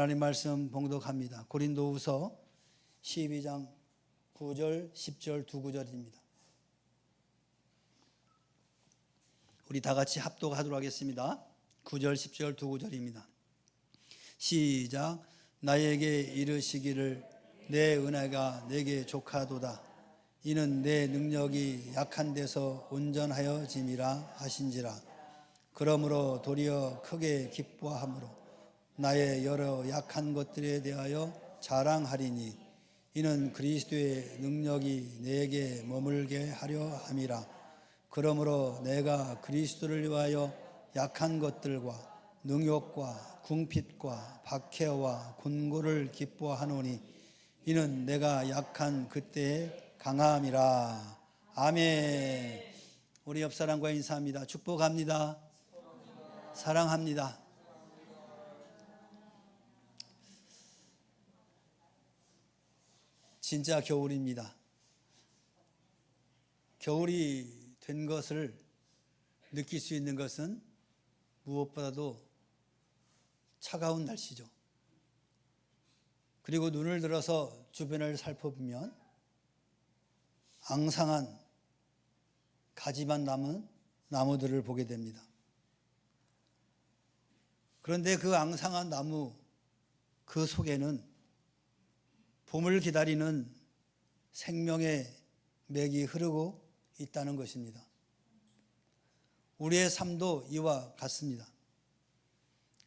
하나님 말씀 봉독합니다. 고린도후서 12장 9절, 10절 두 구절입니다. 우리 다 같이 합독하도록 하겠습니다. 9절, 10절 두 구절입니다. 시작. 나에게 이르시기를 내 은혜가 내게 족하도다. 이는 내 능력이 약한 데서 온전하여짐이라 하신지라. 그러므로 도리어 크게 기뻐함으로 나의 여러 약한 것들에 대하여 자랑하리니 이는 그리스도의 능력이 내게 머물게 하려 함이라. 그러므로 내가 그리스도를 위하여 약한 것들과 능욕과 궁핍과 박해와 곤고를 기뻐하노니 이는 내가 약한 그때의 강함이라. 아멘. 우리 옆사람과 인사합니다. 축복합니다. 사랑합니다. 진짜 겨울입니다. 겨울이 된 것을 느낄 수 있는 것은 무엇보다도 차가운 날씨죠. 그리고 눈을 들어서 주변을 살펴보면 앙상한 가지만 남은 나무들을 보게 됩니다. 그런데 그 앙상한 나무 그 속에는 봄을 기다리는 생명의 맥이 흐르고 있다는 것입니다. 우리의 삶도 이와 같습니다.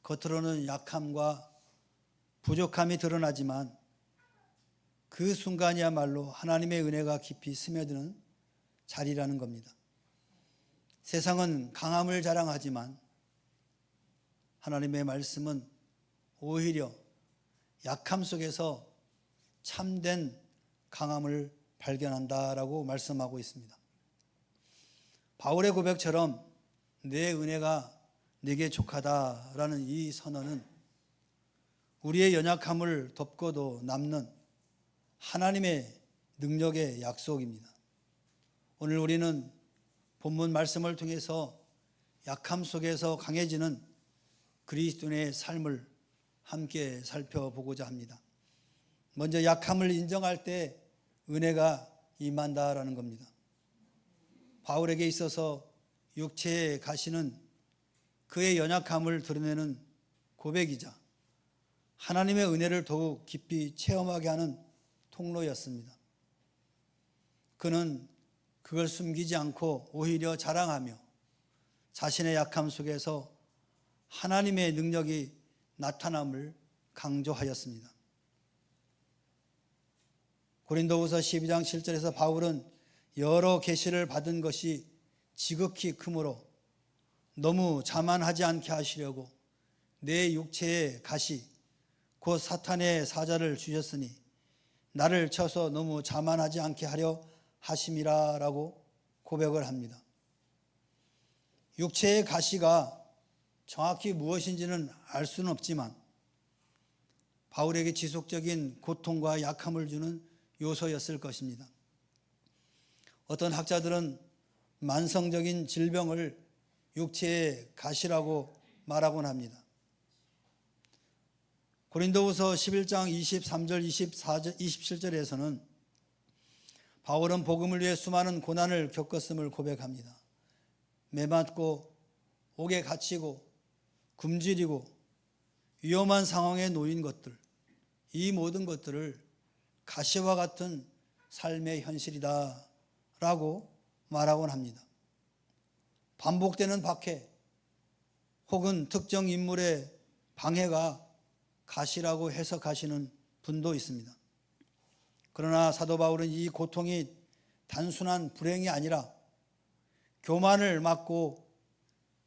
겉으로는 약함과 부족함이 드러나지만 그 순간이야말로 하나님의 은혜가 깊이 스며드는 자리라는 겁니다. 세상은 강함을 자랑하지만 하나님의 말씀은 오히려 약함 속에서 참된 강함을 발견한다라고 말씀하고 있습니다. 바울의 고백처럼 내 은혜가 내게 족하다라는 이 선언은 우리의 연약함을 덮고도 남는 하나님의 능력의 약속입니다. 오늘 우리는 본문 말씀을 통해서 약함 속에서 강해지는 그리스도인의 삶을 함께 살펴보고자 합니다. 먼저 약함을 인정할 때 은혜가 임한다라는 겁니다. 바울에게 있어서 육체의 가시는 그의 연약함을 드러내는 고백이자 하나님의 은혜를 더욱 깊이 체험하게 하는 통로였습니다. 그는 그걸 숨기지 않고 오히려 자랑하며 자신의 약함 속에서 하나님의 능력이 나타남을 강조하였습니다. 고린도후서 12장 7절에서 바울은 여러 계시를 받은 것이 지극히 크므로 너무 자만하지 않게 하시려고 내 육체의 가시 곧 사탄의 사자를 주셨으니 나를 쳐서 너무 자만하지 않게 하려 하심이라 라고 고백을 합니다. 육체의 가시가 정확히 무엇인지는 알 수는 없지만 바울에게 지속적인 고통과 약함을 주는 요소였을 것입니다. 어떤 학자들은 만성적인 질병을 육체의 가시라고 말하곤 합니다. 고린도후서 11장 23절 24절 27절에서는 바울은 복음을 위해 수많은 고난을 겪었음을 고백합니다. 매맞고 옥에 갇히고 굶주리고 위험한 상황에 놓인 것들, 이 모든 것들을 가시와 같은 삶의 현실이다 라고 말하곤 합니다. 반복되는 박해 혹은 특정 인물의 방해가 가시라고 해석하시는 분도 있습니다. 그러나 사도 바울은 이 고통이 단순한 불행이 아니라 교만을 막고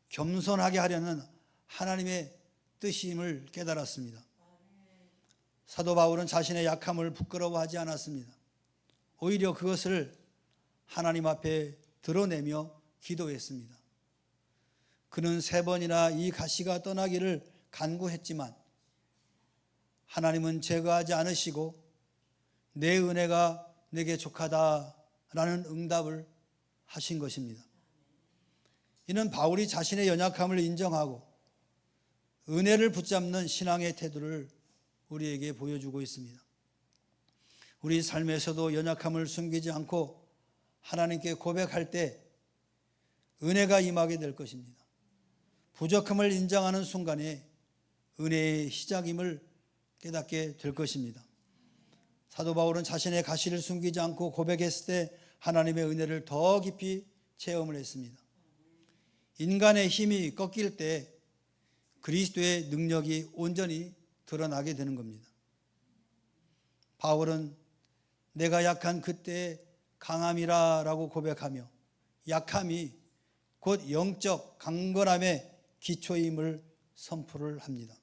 겸손하게 하려는 하나님의 뜻임을 깨달았습니다. 사도 바울은 자신의 약함을 부끄러워하지 않았습니다. 오히려 그것을 하나님 앞에 드러내며 기도했습니다. 그는 3번이나 이 가시가 떠나기를 간구했지만 하나님은 제거하지 않으시고 내 은혜가 내게 족하다라는 응답을 하신 것입니다. 이는 바울이 자신의 연약함을 인정하고 은혜를 붙잡는 신앙의 태도를 우리에게 보여주고 있습니다. 우리 삶에서도 연약함을 숨기지 않고 하나님께 고백할 때 은혜가 임하게 될 것입니다. 부족함을 인정하는 순간에 은혜의 시작임을 깨닫게 될 것입니다. 사도 바울은 자신의 가시를 숨기지 않고 고백했을 때 하나님의 은혜를 더 깊이 체험을 했습니다. 인간의 힘이 꺾일 때 그리스도의 능력이 온전히 드러나게 되는 겁니다. 바울은 내가 약한 그때의 강함이라고 고백하며 약함이 곧 영적 강건함의 기초임을 선포를 합니다.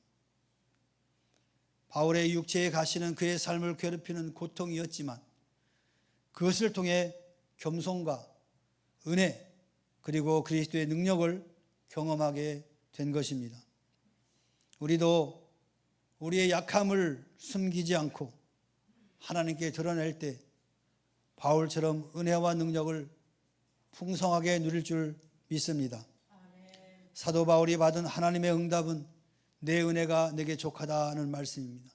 바울의 육체의 가시는 그의 삶을 괴롭히는 고통이었지만 그것을 통해 겸손과 은혜 그리고 그리스도의 능력을 경험하게 된 것입니다. 우리도 우리의 약함을 숨기지 않고 하나님께 드러낼 때 바울처럼 은혜와 능력을 풍성하게 누릴 줄 믿습니다. 사도 바울이 받은 하나님의 응답은 내 은혜가 내게 족하다는 말씀입니다.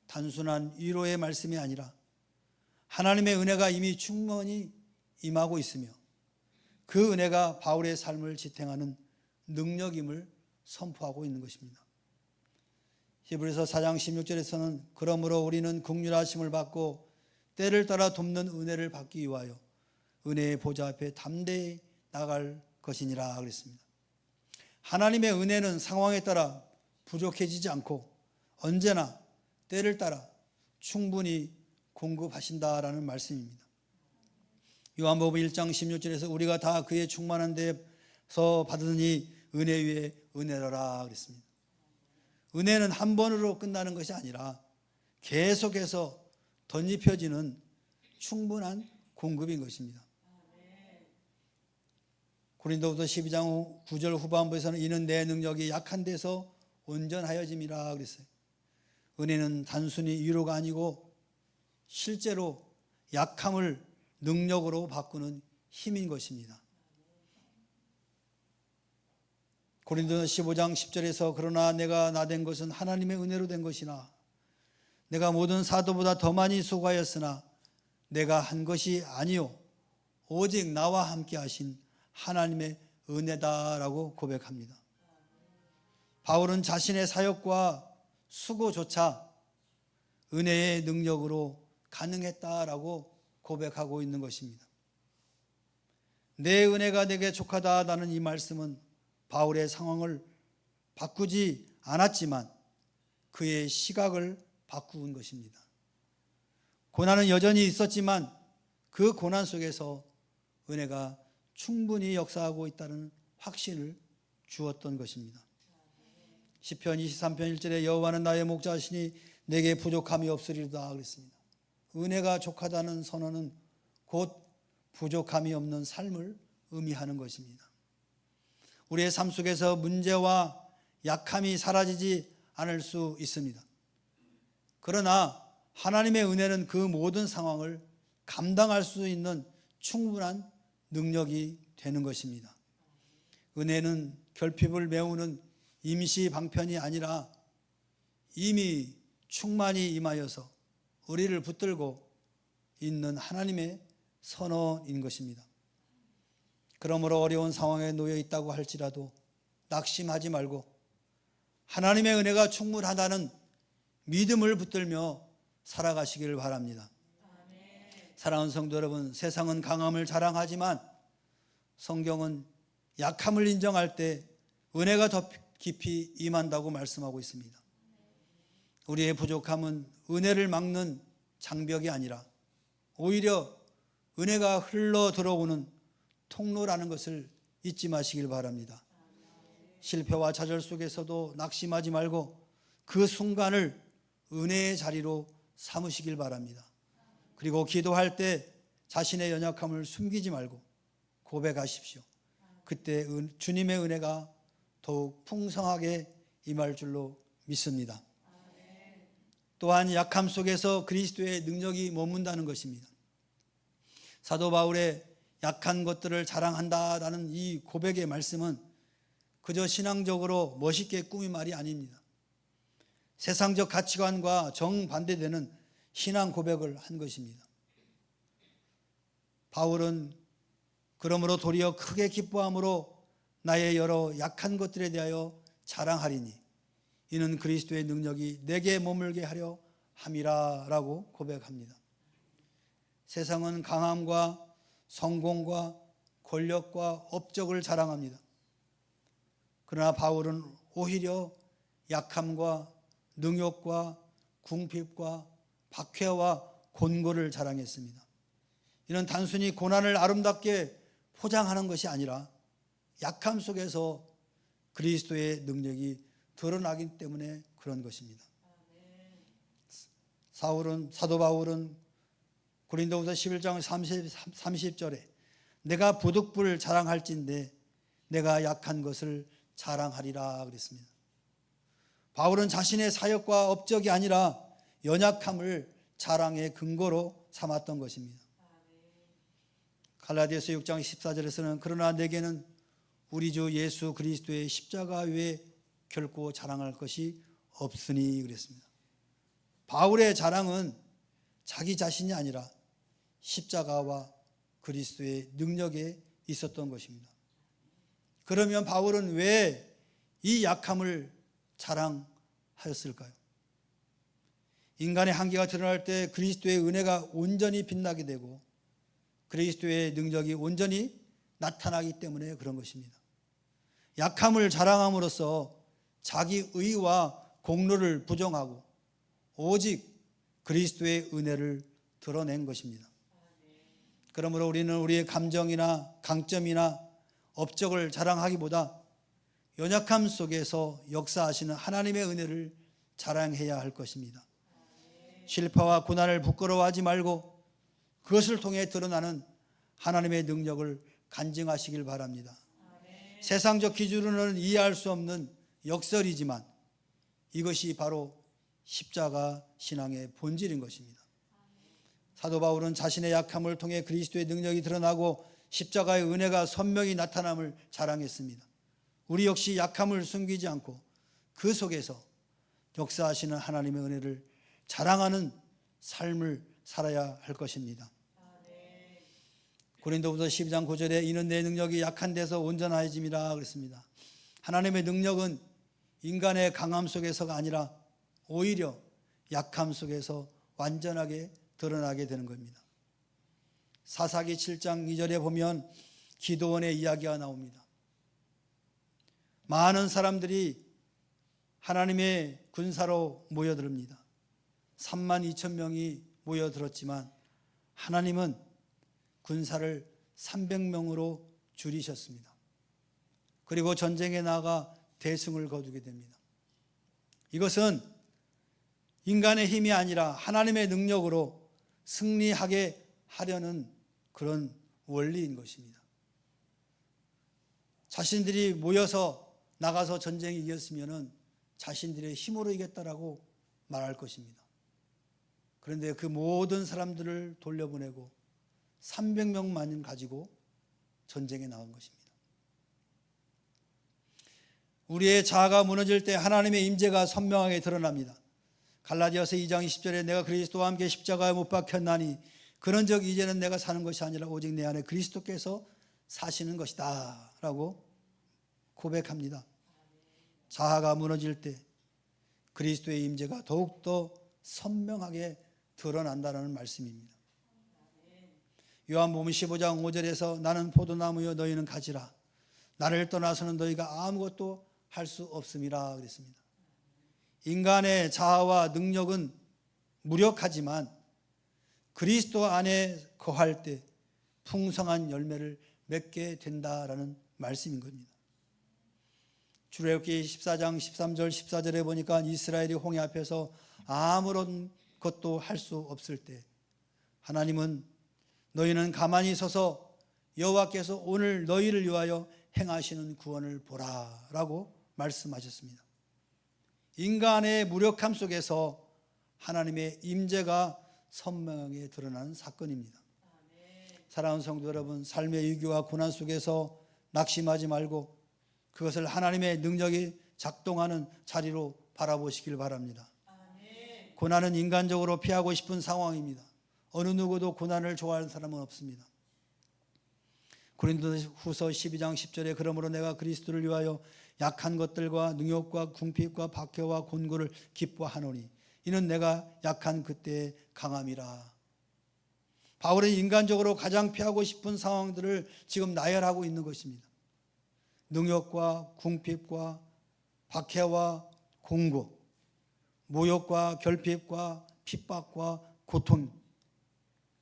단순한 위로의 말씀이 아니라 하나님의 은혜가 이미 충만히 임하고 있으며 그 은혜가 바울의 삶을 지탱하는 능력임을 선포하고 있는 것입니다. 히브리서 4장 16절에서는 그러므로 우리는 긍휼하심을 받고 때를 따라 돕는 은혜를 받기 위하여 은혜의 보좌 앞에 담대히 나갈 것이니라 그랬습니다. 하나님의 은혜는 상황에 따라 부족해지지 않고 언제나 때를 따라 충분히 공급하신다라는 말씀입니다. 요한복음 1장 16절에서 우리가 다 그의 충만한 데서 받으니 은혜 위에 은혜로라 그랬습니다. 은혜는 한 번으로 끝나는 것이 아니라 계속해서 덧입혀지는 충분한 공급인 것입니다. 고린도후서 12장 9절 후반부에서는 이는 내 능력이 약한 데서 온전하여짐이라 그랬어요. 은혜는 단순히 위로가 아니고 실제로 약함을 능력으로 바꾸는 힘인 것입니다. 고린도서 15장 10절에서 그러나 내가 나된 것은 하나님의 은혜로 된 것이나 내가 모든 사도보다 더 많이 수고하였으나 내가 한 것이 아니요 오직 나와 함께 하신 하나님의 은혜다라고 고백합니다. 바울은 자신의 사역과 수고조차 은혜의 능력으로 가능했다라고 고백하고 있는 것입니다. 내 은혜가 내게 족하다라는 이 말씀은 바울의 상황을 바꾸지 않았지만 그의 시각을 바꾼 것입니다. 고난은 여전히 있었지만 그 고난 속에서 은혜가 충분히 역사하고 있다는 확신을 주었던 것입니다. 시편 23편 1절에 여호와는 나의 목자시니 내게 부족함이 없으리로다 그랬습니다. 은혜가 족하다는 선언은 곧 부족함이 없는 삶을 의미하는 것입니다. 우리의 삶 속에서 문제와 약함이 사라지지 않을 수 있습니다. 그러나 하나님의 은혜는 그 모든 상황을 감당할 수 있는 충분한 능력이 되는 것입니다. 은혜는 결핍을 메우는 임시 방편이 아니라 이미 충만히 임하여서 우리를 붙들고 있는 하나님의 선언인 것입니다. 그러므로 어려운 상황에 놓여 있다고 할지라도 낙심하지 말고 하나님의 은혜가 충분하다는 믿음을 붙들며 살아가시기를 바랍니다. 사랑하는 성도 여러분, 세상은 강함을 자랑하지만 성경은 약함을 인정할 때 은혜가 더 깊이 임한다고 말씀하고 있습니다. 우리의 부족함은 은혜를 막는 장벽이 아니라 오히려 은혜가 흘러 들어오는 통로라는 것을 잊지 마시길 바랍니다. 실패와 좌절 속에서도 낙심하지 말고 그 순간을 은혜의 자리로 삼으시길 바랍니다. 그리고 기도할 때 자신의 연약함을 숨기지 말고 고백하십시오. 그때 주님의 은혜가 더욱 풍성하게 임할 줄로 믿습니다. 또한 약함 속에서 그리스도의 능력이 머문다는 것입니다. 사도 바울의 약한 것들을 자랑한다라는 이 고백의 말씀은 그저 신앙적으로 멋있게 꾸민 말이 아닙니다. 세상적 가치관과 정반대되는 신앙 고백을 한 것입니다. 바울은 그러므로 도리어 크게 기뻐함으로 나의 여러 약한 것들에 대하여 자랑하리니 이는 그리스도의 능력이 내게 머물게 하려 함이라 라고 고백합니다. 세상은 강함과 성공과 권력과 업적을 자랑합니다. 그러나 바울은 오히려 약함과 능욕과 궁핍과 박해와 곤고를 자랑했습니다. 이는 단순히 고난을 아름답게 포장하는 것이 아니라 약함 속에서 그리스도의 능력이 드러나기 때문에 그런 것입니다. 사도 바울은 고린도후서 11장 30절에 내가 부득불 자랑할진대 내가 약한 것을 자랑하리라 그랬습니다. 바울은 자신의 사역과 업적이 아니라 연약함을 자랑의 근거로 삼았던 것입니다. 갈라디아서 6장 14절에서는 그러나 내게는 우리 주 예수 그리스도의 십자가 외에 결코 자랑할 것이 없으니 그랬습니다. 바울의 자랑은 자기 자신이 아니라 십자가와 그리스도의 능력에 있었던 것입니다. 그러면 바울은 왜 이 약함을 자랑하였을까요? 인간의 한계가 드러날 때 그리스도의 은혜가 온전히 빛나게 되고 그리스도의 능력이 온전히 나타나기 때문에 그런 것입니다. 약함을 자랑함으로써 자기 의와 공로를 부정하고 오직 그리스도의 은혜를 드러낸 것입니다. 그러므로 우리는 우리의 감정이나 강점이나 업적을 자랑하기보다 연약함 속에서 역사하시는 하나님의 은혜를 자랑해야 할 것입니다. 실패와 고난을 부끄러워하지 말고 그것을 통해 드러나는 하나님의 능력을 간증하시길 바랍니다. 세상적 기준으로는 이해할 수 없는 역설이지만 이것이 바로 십자가 신앙의 본질인 것입니다. 사도 바울은 자신의 약함을 통해 그리스도의 능력이 드러나고 십자가의 은혜가 선명히 나타남을 자랑했습니다. 우리 역시 약함을 숨기지 않고 그 속에서 역사하시는 하나님의 은혜를 자랑하는 삶을 살아야 할 것입니다. 고린도후서 12장 9절에 이는 내 능력이 약한 데서 온전하여짐이라 그랬습니다. 하나님의 능력은 인간의 강함 속에서가 아니라 오히려 약함 속에서 완전하게 드러나게 되는 겁니다. 사사기 7장 2절에 보면 기드온의 이야기가 나옵니다. 많은 사람들이 하나님의 군사로 모여듭니다. 3만 2천 명이 모여들었지만 하나님은 군사를 300명으로 줄이셨습니다. 그리고 전쟁에 나가 대승을 거두게 됩니다. 이것은 인간의 힘이 아니라 하나님의 능력으로 승리하게 하려는 그런 원리인 것입니다. 자신들이 모여서 나가서 전쟁에 이겼으면 자신들의 힘으로 이겼다라고 말할 것입니다. 그런데 그 모든 사람들을 돌려보내고 300명만 가지고 전쟁에 나간 것입니다. 우리의 자아가 무너질 때 하나님의 임재가 선명하게 드러납니다. 갈라디아서 2장 20절에 내가 그리스도와 함께 십자가에 못 박혔나니 그런즉 이제는 내가 사는 것이 아니라 오직 내 안에 그리스도께서 사시는 것이다 라고 고백합니다. 자아가 무너질 때 그리스도의 임재가 더욱더 선명하게 드러난다는 말씀입니다. 요한복음 15장 5절에서 나는 포도나무여 너희는 가지라 나를 떠나서는 너희가 아무것도 할 수 없음이라 그랬습니다. 인간의 자아와 능력은 무력하지만 그리스도 안에 거할 때 풍성한 열매를 맺게 된다라는 말씀인 겁니다. 출애굽기 14장 13절 14절에 보니까 이스라엘이 홍해 앞에서 아무런 것도 할 수 없을 때 하나님은 너희는 가만히 서서 여호와께서 오늘 너희를 위하여 행하시는 구원을 보라 라고 말씀하셨습니다. 인간의 무력함 속에서 하나님의 임재가 선명하게 드러나는 사건입니다. 사랑하는 성도 여러분, 삶의 위기와 고난 속에서 낙심하지 말고 그것을 하나님의 능력이 작동하는 자리로 바라보시길 바랍니다. 고난은 인간적으로 피하고 싶은 상황입니다. 어느 누구도 고난을 좋아하는 사람은 없습니다. 고린도후서 12장 10절에 그러므로 내가 그리스도를 위하여 약한 것들과 능욕과 궁핍과 박해와 곤고를 기뻐하노니 이는 내가 약한 그때의 강함이라. 바울은 인간적으로 가장 피하고 싶은 상황들을 지금 나열하고 있는 것입니다. 능욕과 궁핍과 박해와 공고, 모욕과 결핍과 핍박과 고통,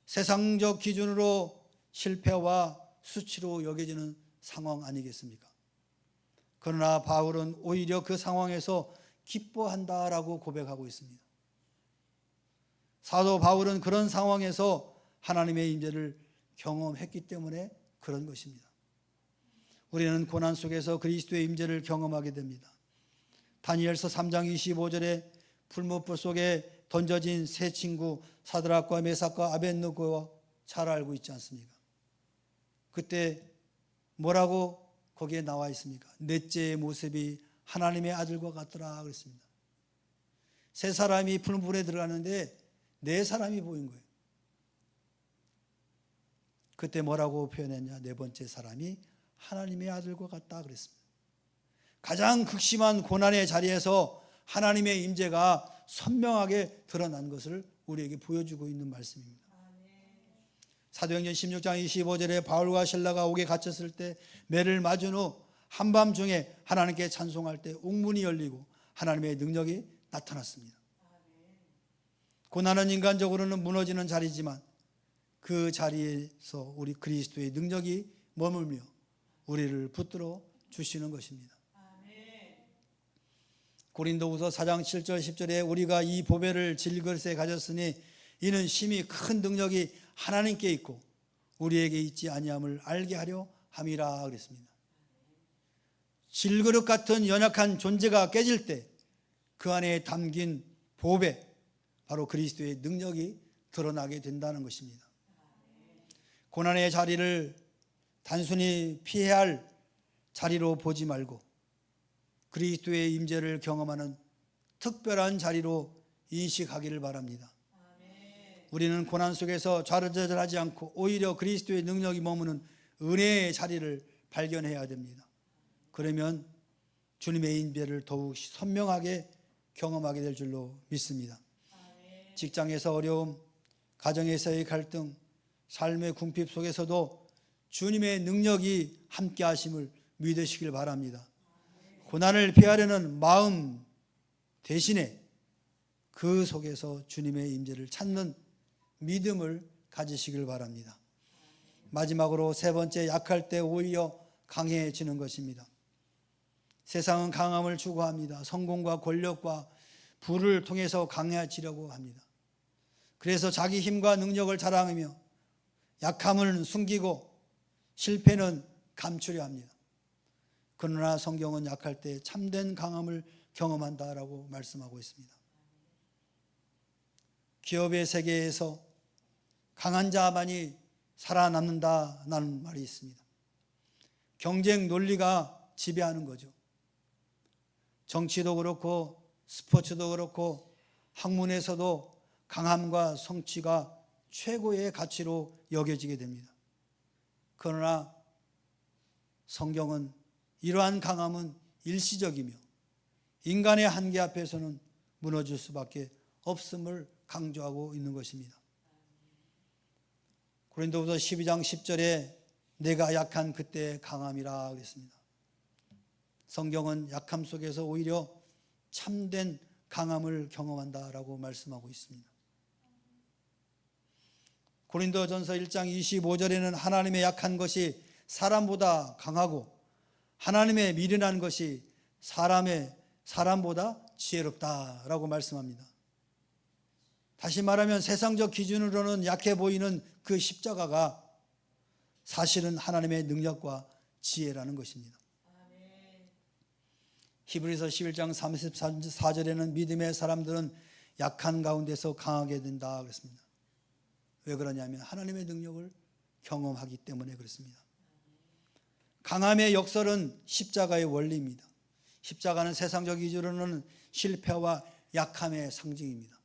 세상적 기준으로 실패와 수치로 여겨지는 상황 아니겠습니까? 그러나 바울은 오히려 그 상황에서 기뻐한다라고 고백하고 있습니다. 사도 바울은 그런 상황에서 하나님의 임재를 경험했기 때문에 그런 것입니다. 우리는 고난 속에서 그리스도의 임재를 경험하게 됩니다. 다니엘서 3장 25절에 풀무불 속에 던져진 세 친구 사드락과 메삭과 아벳느고와 잘 알고 있지 않습니까? 그때 뭐라고 거기에 나와 있습니까? 넷째의 모습이 하나님의 아들과 같더라 그랬습니다. 세 사람이 풀무불에 들어가는데 네 사람이 보인 거예요. 그때 뭐라고 표현했냐? 네 번째 사람이 하나님의 아들과 같다 그랬습니다. 가장 극심한 고난의 자리에서 하나님의 임재가 선명하게 드러난 것을 우리에게 보여주고 있는 말씀입니다. 사도행전 16장 25절에 바울과 실라가 옥에 갇혔을 때 매를 맞은 후 한밤중에 하나님께 찬송할 때 옥문이 열리고 하나님의 능력이 나타났습니다. 고난은 인간적으로는 무너지는 자리지만 그 자리에서 우리 그리스도의 능력이 머물며 우리를 붙들어 주시는 것입니다. 고린도후서 4장 7절 10절에 우리가 이 보배를 질그릇에 가졌으니 이는 심히 큰 능력이 하나님께 있고 우리에게 있지 아니함을 알게 하려 함이라 그랬습니다. 질그릇 같은 연약한 존재가 깨질 때 그 안에 담긴 보배, 바로 그리스도의 능력이 드러나게 된다는 것입니다. 고난의 자리를 단순히 피해야 할 자리로 보지 말고 그리스도의 임재를 경험하는 특별한 자리로 인식하기를 바랍니다. 우리는 고난 속에서 좌절하지 않고 오히려 그리스도의 능력이 머무는 은혜의 자리를 발견해야 됩니다. 그러면 주님의 임재를 더욱 선명하게 경험하게 될 줄로 믿습니다. 직장에서 어려움, 가정에서의 갈등, 삶의 궁핍 속에서도 주님의 능력이 함께 하심을 믿으시길 바랍니다. 고난을 피하려는 마음 대신에 그 속에서 주님의 임재를 찾는 믿음을 가지시길 바랍니다. 마지막으로 세 번째, 약할 때 오히려 강해지는 것입니다. 세상은 강함을 추구합니다. 성공과 권력과 부를 통해서 강해지려고 합니다. 그래서 자기 힘과 능력을 자랑하며 약함을 숨기고 실패는 감추려 합니다. 그러나 성경은 약할 때 참된 강함을 경험한다라고 말씀하고 있습니다. 기업의 세계에서 강한 자만이 살아남는다는 말이 있습니다. 경쟁 논리가 지배하는 거죠. 정치도 그렇고 스포츠도 그렇고 학문에서도 강함과 성취가 최고의 가치로 여겨지게 됩니다. 그러나 성경은 이러한 강함은 일시적이며 인간의 한계 앞에서는 무너질 수밖에 없음을 강조하고 있는 것입니다. 고린도후서 12장 10절에 내가 약한 그때의 강함이라 그랬습니다. 성경은 약함 속에서 오히려 참된 강함을 경험한다라고 말씀하고 있습니다. 고린도전서 1장 25절에는 하나님의 약한 것이 사람보다 강하고 하나님의 미련한 것이 사람보다 지혜롭다라고 말씀합니다. 다시 말하면 세상적 기준으로는 약해 보이는 그 십자가가 사실은 하나님의 능력과 지혜라는 것입니다. 히브리서 11장 34절에는 믿음의 사람들은 약한 가운데서 강하게 된다 그랬습니다. 왜 그러냐면 하나님의 능력을 경험하기 때문에 그렇습니다. 강함의 역설은 십자가의 원리입니다. 십자가는 세상적 기준으로는 실패와 약함의 상징입니다.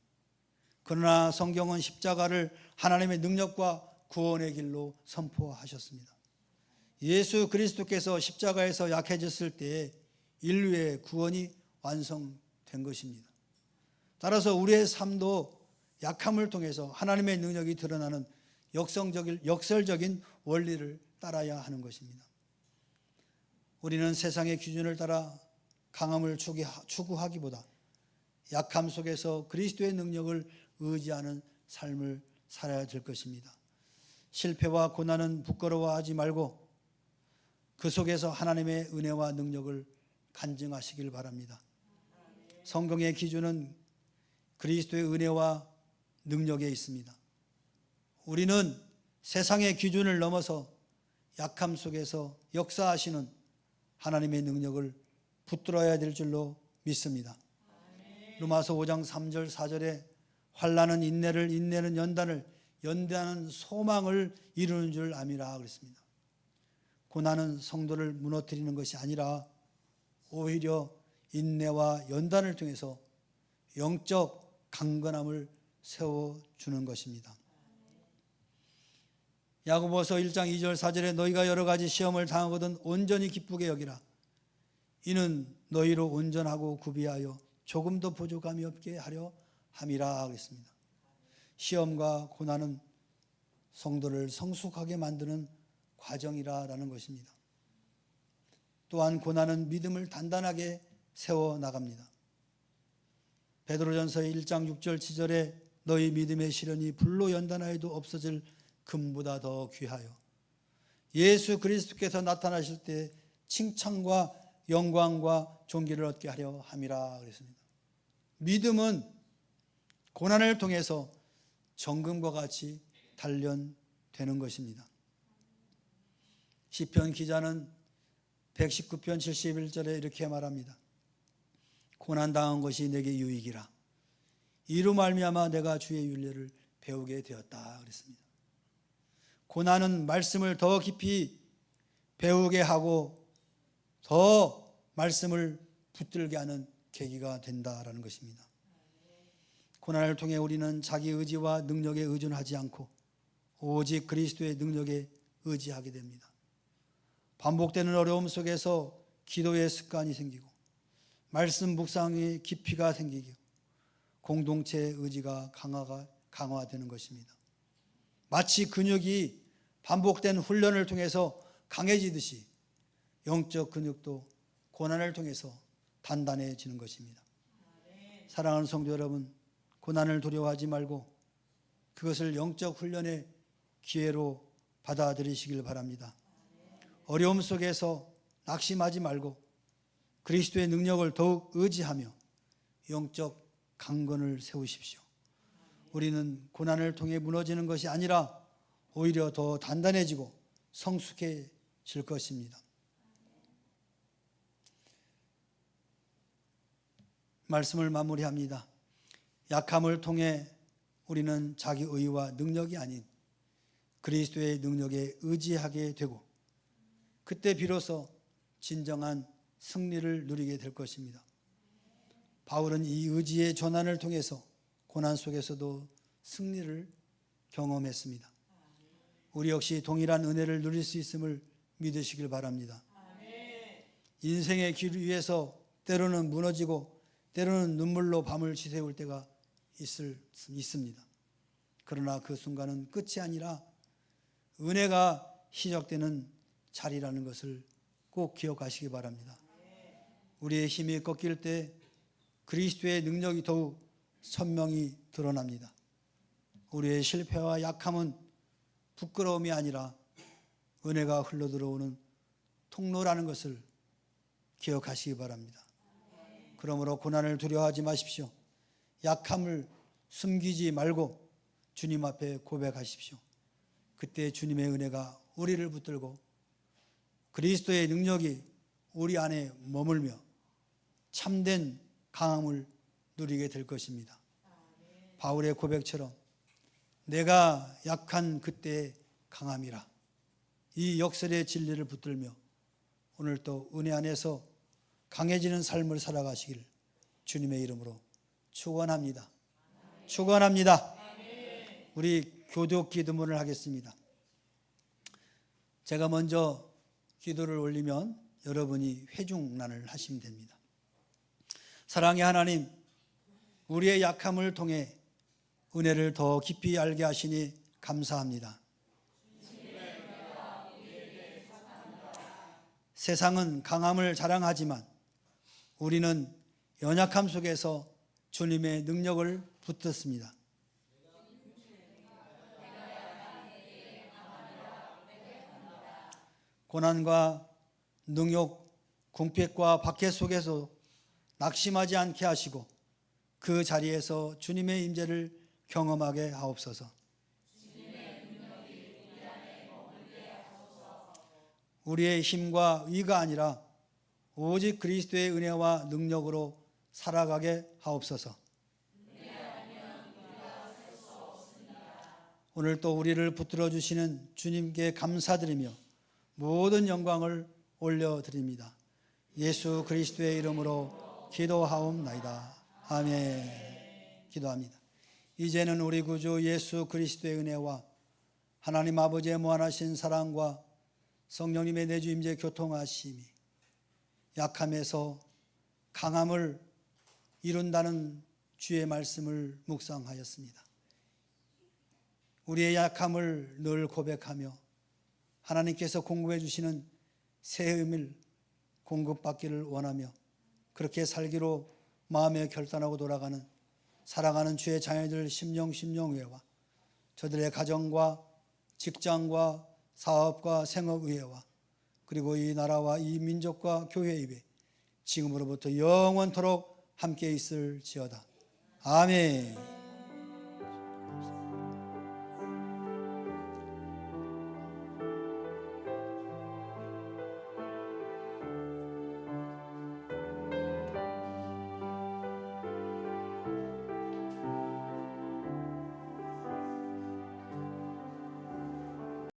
그러나 성경은 십자가를 하나님의 능력과 구원의 길로 선포하셨습니다. 예수 그리스도께서 십자가에서 약해졌을 때에 인류의 구원이 완성된 것입니다. 따라서 우리의 삶도 약함을 통해서 하나님의 능력이 드러나는 역설적인 원리를 따라야 하는 것입니다. 우리는 세상의 기준을 따라 강함을 추구하기보다 약함 속에서 그리스도의 능력을 의지하는 삶을 살아야 될 것입니다. 실패와 고난은 부끄러워하지 말고 그 속에서 하나님의 은혜와 능력을 간증하시길 바랍니다. 성경의 기준은 그리스도의 은혜와 능력에 있습니다. 우리는 세상의 기준을 넘어서 약함 속에서 역사하시는 하나님의 능력을 붙들어야 될 줄로 믿습니다. 로마서 5장 3절 4절에 환난은 인내를, 인내는 연단을, 연단은 소망을 이루는 줄 암이라 그랬습니다. 고난은 성도를 무너뜨리는 것이 아니라 오히려 인내와 연단을 통해서 영적 강건함을 세워주는 것입니다. 야고보서 1장 2절 4절에 너희가 여러 가지 시험을 당하거든 온전히 기쁘게 여기라. 이는 너희로 온전하고 구비하여 조금도 부족함이 없게 하려 함이라 그랬습니다. 시험과 고난은 성도를 성숙하게 만드는 과정이라는 것입니다. 또한 고난은 믿음을 단단하게 세워나갑니다. 베드로전서 1장 6절 7절에 너희 믿음의 시련이 불로 연단하여도 없어질 금보다 더 귀하여 예수 그리스도께서 나타나실 때 칭찬과 영광과 존귀를 얻게 하려 함이라 그랬습니다. 믿음은 고난을 통해서 정금과 같이 단련되는 것입니다. 시편 기자는 119편 71절에 이렇게 말합니다. 고난당한 것이 내게 유익이라. 이로 말미암아 내가 주의 윤례를 배우게 되었다 그랬습니다. 고난은 말씀을 더 깊이 배우게 하고 더 말씀을 붙들게 하는 계기가 된다라는 것입니다. 고난을 통해 우리는 자기 의지와 능력에 의존하지 않고 오직 그리스도의 능력에 의지하게 됩니다. 반복되는 어려움 속에서 기도의 습관이 생기고 말씀 묵상의 깊이가 생기고 공동체의 의지가 강화되는 것입니다. 마치 근육이 반복된 훈련을 통해서 강해지듯이 영적 근육도 고난을 통해서 단단해지는 것입니다. 사랑하는 성도 여러분, 고난을 두려워하지 말고 그것을 영적 훈련의 기회로 받아들이시길 바랍니다. 어려움 속에서 낙심하지 말고 그리스도의 능력을 더욱 의지하며 영적 강건을 세우십시오. 우리는 고난을 통해 무너지는 것이 아니라 오히려 더 단단해지고 성숙해질 것입니다. 말씀을 마무리합니다. 약함을 통해 우리는 자기 의와 능력이 아닌 그리스도의 능력에 의지하게 되고 그때 비로소 진정한 승리를 누리게 될 것입니다. 바울은 이 의지의 전환을 통해서 고난 속에서도 승리를 경험했습니다. 우리 역시 동일한 은혜를 누릴 수 있음을 믿으시길 바랍니다. 인생의 길 위에서 때로는 무너지고 때로는 눈물로 밤을 지새울 때가 있습니다. 그러나 그 순간은 끝이 아니라 은혜가 시작되는 자리라는 것을 꼭 기억하시기 바랍니다. 우리의 힘이 꺾일 때 그리스도의 능력이 더욱 선명히 드러납니다. 우리의 실패와 약함은 부끄러움이 아니라 은혜가 흘러들어오는 통로라는 것을 기억하시기 바랍니다. 그러므로 고난을 두려워하지 마십시오. 약함을 숨기지 말고 주님 앞에 고백하십시오. 그때 주님의 은혜가 우리를 붙들고 그리스도의 능력이 우리 안에 머물며 참된 강함을 누리게 될 것입니다. 바울의 고백처럼 내가 약한 그때의 강함이라 이 역설의 진리를 붙들며 오늘도 은혜 안에서 강해지는 삶을 살아가시길 주님의 이름으로 축원합니다. 축원합니다. 우리 교독 기도문을 하겠습니다. 제가 먼저 기도를 올리면 여러분이 회중란을 하시면 됩니다. 사랑의 하나님, 우리의 약함을 통해 은혜를 더 깊이 알게 하시니 감사합니다. 세상은 강함을 자랑하지만 우리는 연약함 속에서 주님의 능력을 붙들습니다. 고난과 능욕, 궁핍과 박해 속에서 낙심하지 않게 하시고 그 자리에서 주님의 임재를 경험하게 하옵소서. 우리의 힘과 의가 아니라 오직 그리스도의 은혜와 능력으로 살아가게 하옵소서. 오늘 또 우리를 붙들어 주시는 주님께 감사드리며 모든 영광을 올려드립니다. 예수 그리스도의 이름으로 기도하옵나이다. 아멘. 기도합니다. 이제는 우리 구주 예수 그리스도의 은혜와 하나님 아버지의 무한하신 사랑과 성령님의 내주 임재 교통하심이 약함에서 강함을 이룬다는 주의 말씀을 묵상하였습니다. 우리의 약함을 늘 고백하며 하나님께서 공급해 주시는 새 힘을 공급받기를 원하며 그렇게 살기로 마음에 결단하고 돌아가는 살아가는 주의 자녀들 심령의회와 저들의 가정과 직장과 사업과 생업의회와 그리고 이 나라와 이 민족과 교회의회 지금으로부터 영원토록 함께 있을지어다. 아멘.